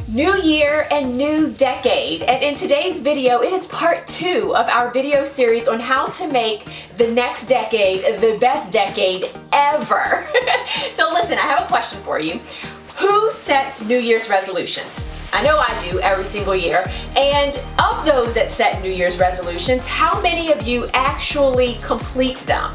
New year and new decade, and in today's video it is part 2 of our video series on how to make the next decade the best decade ever. So listen, I have a question for you. Who sets New Year's resolutions? I know I do every single year. And of those that set New Year's resolutions, how many of you actually complete them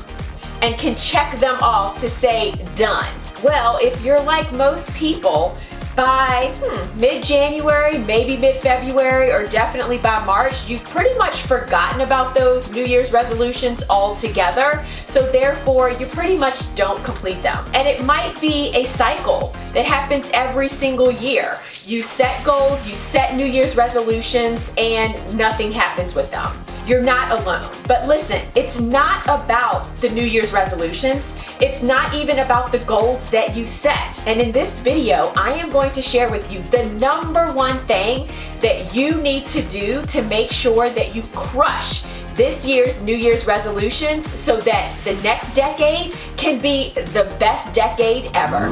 and can check them off to say done? Well, if you're like most people, by mid-January, maybe mid-February, or definitely by March, you've pretty much forgotten about those New Year's resolutions altogether. So therefore, you pretty much don't complete them. And it might be a cycle that happens every single year. You set goals, you set New Year's resolutions, and nothing happens with them. You're not alone. But listen, it's not about the New Year's resolutions. It's not even about the goals that you set. And in this video, I am going to share with you the number one thing that you need to do to make sure that you crush this year's New Year's resolutions so that the next decade can be the best decade ever.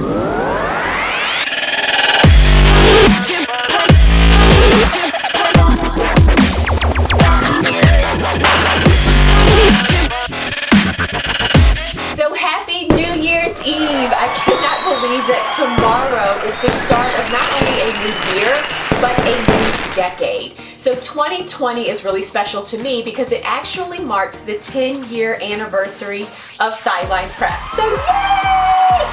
So happy New Year's Eve! I cannot believe that tomorrow is the start of not only a new year, but a new decade. So 2020 is really special to me because it actually marks the 10-year anniversary of Sideline Prep. So yay!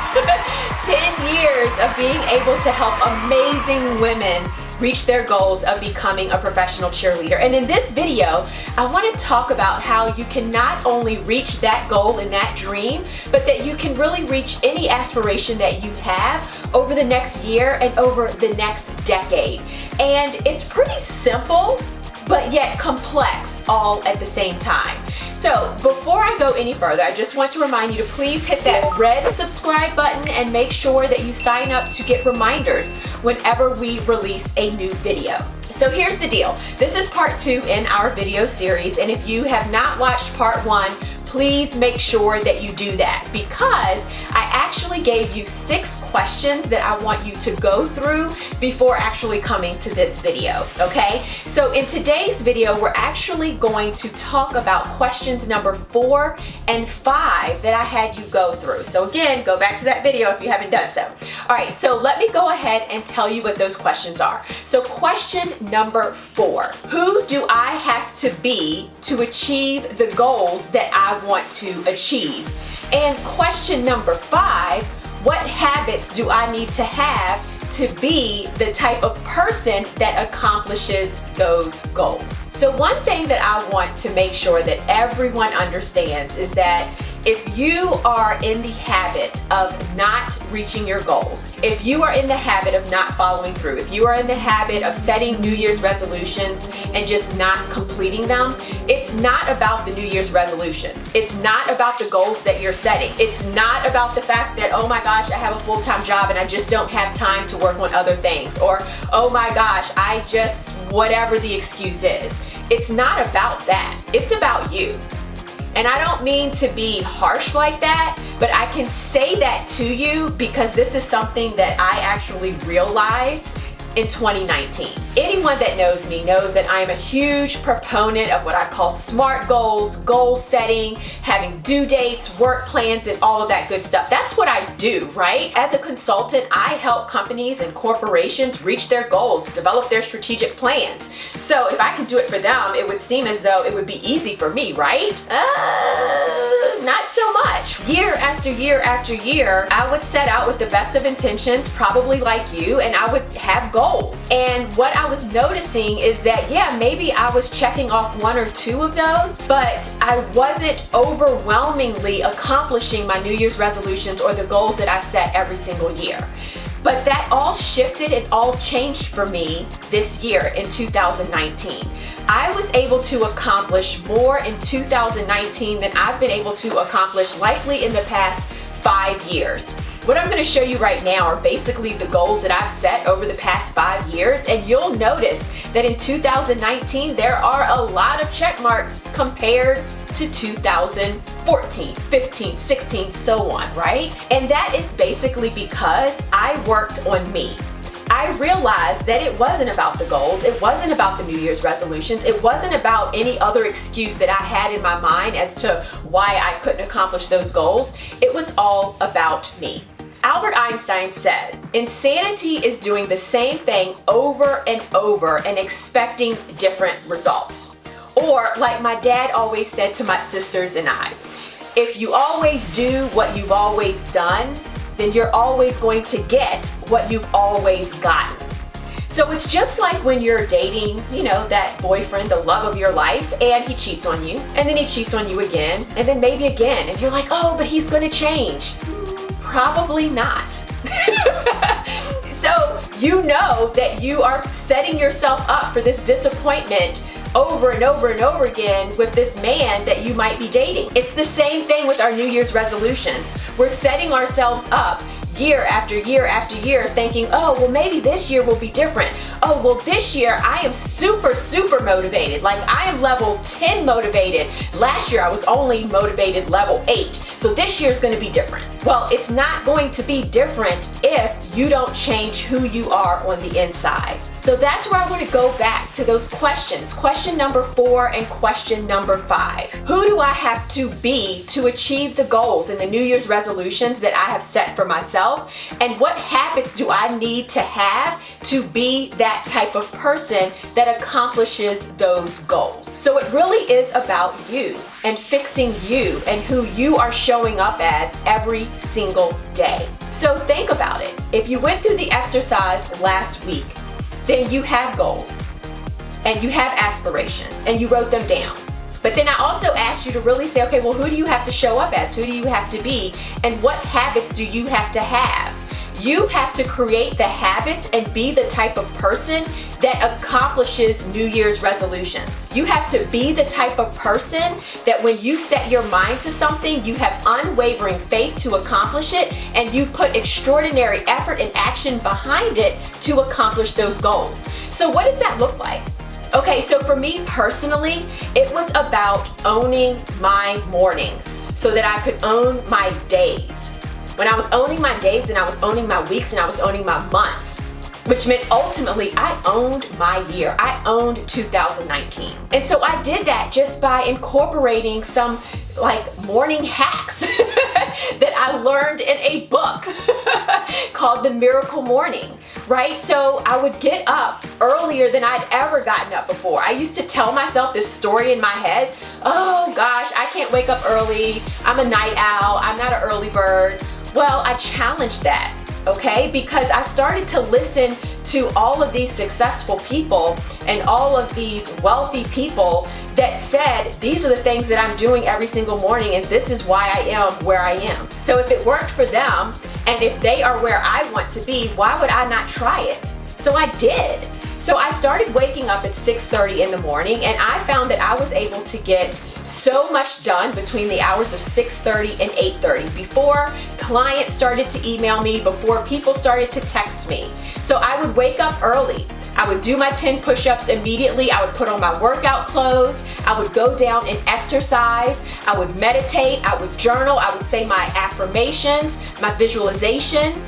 10 years of being able to help amazing women reach their goals of becoming a professional cheerleader. And in this video, I want to talk about how you can not only reach that goal and that dream, but that you can really reach any aspiration that you have over the next year and over the next decade. And it's pretty simple, but yet complex all at the same time. So before I go any further, I just want to remind you to please hit that red subscribe button and make sure that you sign up to get reminders whenever we release a new video. So here's the deal. This is part 2 in our video series, and if you have not watched part 1, please make sure that you do that, because I actually gave you 6 questions that I want you to go through before actually coming to this video, okay? So in today's video, we're actually going to talk about questions number 4 and 5 that I had you go through. So again, go back to that video if you haven't done so. All right, so let me go ahead and tell you what those questions are. So question number 4, who do I have to be to achieve the goals that I want to achieve? And question number 5, what habits do I need to have to be the type of person that accomplishes those goals? So one thing that I want to make sure that everyone understands is that if you are in the habit of not reaching your goals, if you are in the habit of not following through, if you are in the habit of setting New Year's resolutions and just not completing them, it's not about the New Year's resolutions. It's not about the goals that you're setting. It's not about the fact that, oh my gosh, I have a full-time job and I just don't have time to work on other things. Or, oh my gosh, I just, whatever the excuse is. It's not about that. It's about you. And I don't mean to be harsh like that, but I can say that to you because this is something that I actually realized in 2019. Anyone that knows me knows that I am a huge proponent of what I call SMART goals, goal setting, having due dates, work plans, and all of that good stuff. That's what I do, right? As a consultant, I help companies and corporations reach their goals, develop their strategic plans. So if I can do it for them, it would seem as though it would be easy for me, right? Not so much. Year after year after year, I would set out with the best of intentions, probably like you, and I would have goals. And what I was noticing is that, yeah, maybe I was checking off 1 or 2 of those, but I wasn't overwhelmingly accomplishing my New Year's resolutions or the goals that I set every single year. But that all shifted and all changed for me this year in 2019. I was able to accomplish more in 2019 than I've been able to accomplish likely in the past 5 years. What I'm going to show you right now are basically the goals that I've set over the past 5 years, and you'll notice that in 2019 there are a lot of check marks compared to 2014, 15, 16, so on, right? And that is basically because I worked on me. I I realized that it wasn't about the goals, it wasn't about the New Year's resolutions, it wasn't about any other excuse that I had in my mind as to why I couldn't accomplish those goals. It was all about me. Albert Einstein said, insanity is doing the same thing over and over and expecting different results. Or, like my dad always said to my sisters and I, if you always do what you've always done, then you're always going to get what you've always gotten. So it's just like when you're dating, that boyfriend, the love of your life, and he cheats on you, and then he cheats on you again, and then maybe again, and you're like, oh, but he's gonna change. Probably not. So you know that you are setting yourself up for this disappointment over and over and over again with this man that you might be dating. It's the same thing with our New Year's resolutions. We're setting ourselves up year after year after year thinking, oh, well, maybe this year will be different. Oh, well, this year I am super, super motivated. Like I am level 10 motivated. Last year I was only motivated level 8. So this year is going to be different. Well, it's not going to be different if you don't change who you are on the inside. So that's where I want to go back to those questions. Question number 4 and question number 5. Who do I have to be to achieve the goals and the New Year's resolutions that I have set for myself? And what habits do I need to have to be that type of person that accomplishes those goals? So it really is about you and fixing you and who you are showing up as every single day. So think about it. If you went through the exercise last week, then you have goals and you have aspirations and you wrote them down. But then I also asked you to really say, okay, well, who do you have to show up as? Who do you have to be? And what habits do you have to have? You have to create the habits and be the type of person that accomplishes New Year's resolutions. You have to be the type of person that when you set your mind to something, you have unwavering faith to accomplish it, and you put extraordinary effort and action behind it to accomplish those goals. So what does that look like? Okay, so for me personally, it was about owning my mornings so that I could own my days. When I was owning my days, and I was owning my weeks, and I was owning my months, which meant ultimately I owned my year. I owned 2019. And so I did that just by incorporating some morning hacks that I learned in a book called The Miracle Morning, right? So I would get up earlier than I'd ever gotten up before. I used to tell myself this story in my head, oh gosh, I can't wake up early. I'm a night owl. I'm not an early bird. Well, I challenged that, okay? Because I started to listen to all of these successful people and all of these wealthy people that said, these are the things that I'm doing every single morning and this is why I am where I am. So if it worked for them and if they are where I want to be, why would I not try it? So I did. So I started waking up at 6:30 in the morning, and I found that I was able to get so much done between the hours of 6:30 and 8:30 before clients started to email me, before people started to text me. So I would wake up early. I would do my 10 push-ups immediately. I would put on my workout clothes. I would go down and exercise. I would meditate. I would journal. I would say my affirmations, my visualization,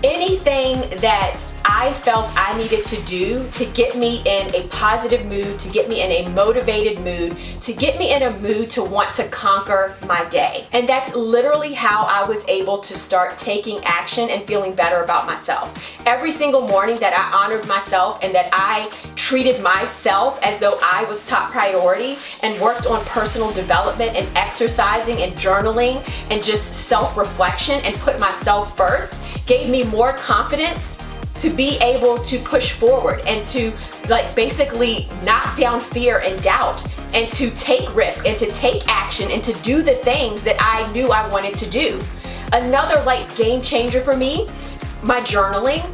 anything that I felt I needed to do to get me in a positive mood, to get me in a motivated mood, to get me in a mood to want to conquer my day. And that's literally how I was able to start taking action and feeling better about myself. Every single morning that I honored myself and that I treated myself as though I was top priority and worked on personal development and exercising and journaling and just self-reflection and put myself first, gave me more confidence to be able to push forward and to basically knock down fear and doubt and to take risk and to take action and to do the things that I knew I wanted to do. Another game changer for me, my journaling.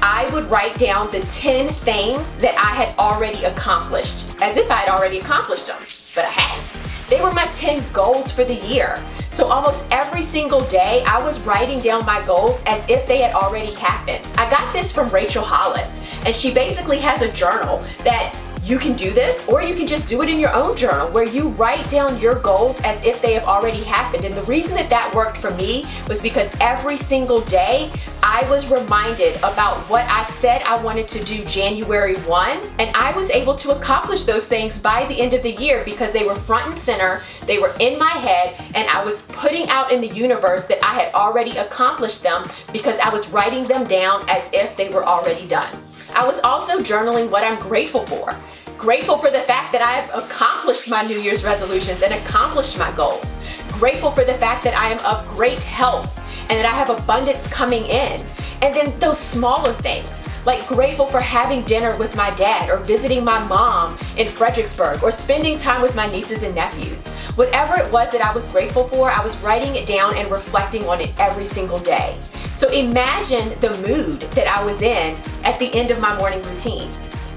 I would write down the 10 things that I had already accomplished, as if I had already accomplished them, but I hadn't. They were my 10 goals for the year. So almost every single day, I was writing down my goals as if they had already happened. I got this from Rachel Hollis, and she basically has a journal that You can do this, or you can just do it in your own journal where you write down your goals as if they have already happened. And the reason that worked for me was because every single day I was reminded about what I said I wanted to do January 1, and I was able to accomplish those things by the end of the year because they were front and center, they were in my head, and I was putting out in the universe that I had already accomplished them because I was writing them down as if they were already done. I was also journaling what I'm grateful for. Grateful for the fact that I've accomplished my New Year's resolutions and accomplished my goals. Grateful for the fact that I am of great health and that I have abundance coming in. And then those smaller things, like grateful for having dinner with my dad or visiting my mom in Fredericksburg or spending time with my nieces and nephews. Whatever it was that I was grateful for, I was writing it down and reflecting on it every single day. So imagine the mood that I was in at the end of my morning routine.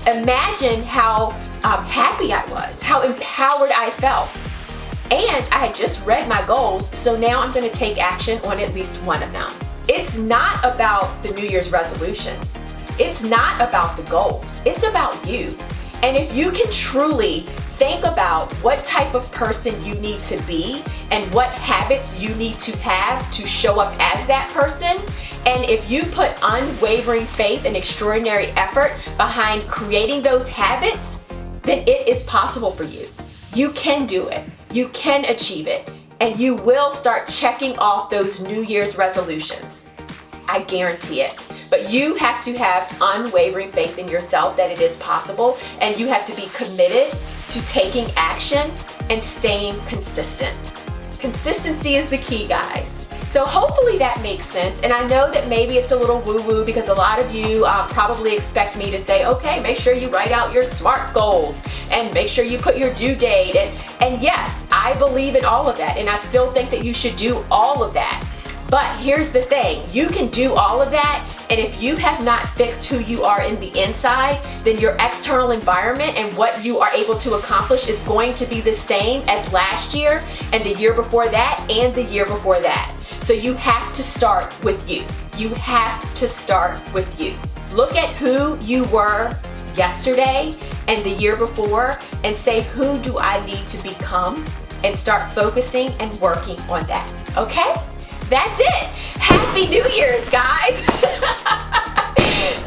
Imagine how happy I was, how empowered I felt. And I had just read my goals, so now I'm going to take action on at least one of them. It's not about the New Year's resolutions. It's not about the goals. It's about you. And if you can truly think about what type of person you need to be and what habits you need to have to show up as that person, and if you put unwavering faith and extraordinary effort behind creating those habits, then it is possible for you. You can do it. You can achieve it. And you will start checking off those New Year's resolutions. I guarantee it. But you have to have unwavering faith in yourself that it is possible, and you have to be committed to taking action and staying consistent. Consistency is the key, guys. So hopefully that makes sense, and I know that maybe it's a little woo-woo because a lot of you probably expect me to say, okay, make sure you write out your SMART goals and make sure you put your due date, and yes, I believe in all of that, and I still think that you should do all of that. But here's the thing, you can do all of that, and if you have not fixed who you are in the inside, then your external environment and what you are able to accomplish is going to be the same as last year and the year before that and the year before that. So you have to start with you. You have to start with you. Look at who you were yesterday and the year before and say, who do I need to become? And start focusing and working on that, okay? That's it. Happy New Year's, guys.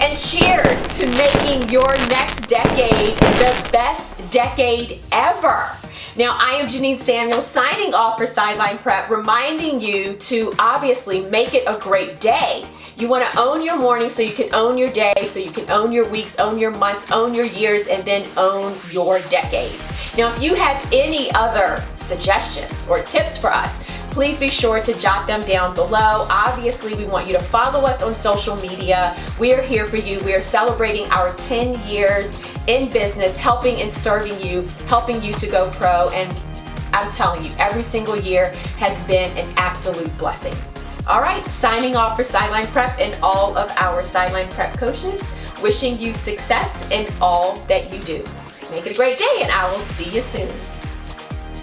And cheers to making your next decade the best decade ever. Now, I am Janine Samuel signing off for Sideline Prep, reminding you to obviously make it a great day. You want to own your morning so you can own your day, so you can own your weeks, own your months, own your years, and then own your decades. Now, if you have any other suggestions or tips for us, please be sure to jot them down below. Obviously, we want you to follow us on social media. We are here for you. We are celebrating our 10 years in business, helping and serving you, helping you to go pro. And I'm telling you, every single year has been an absolute blessing. All right, signing off for Sideline Prep and all of our Sideline Prep coaches, wishing you success in all that you do. Make it a great day, and I will see you soon.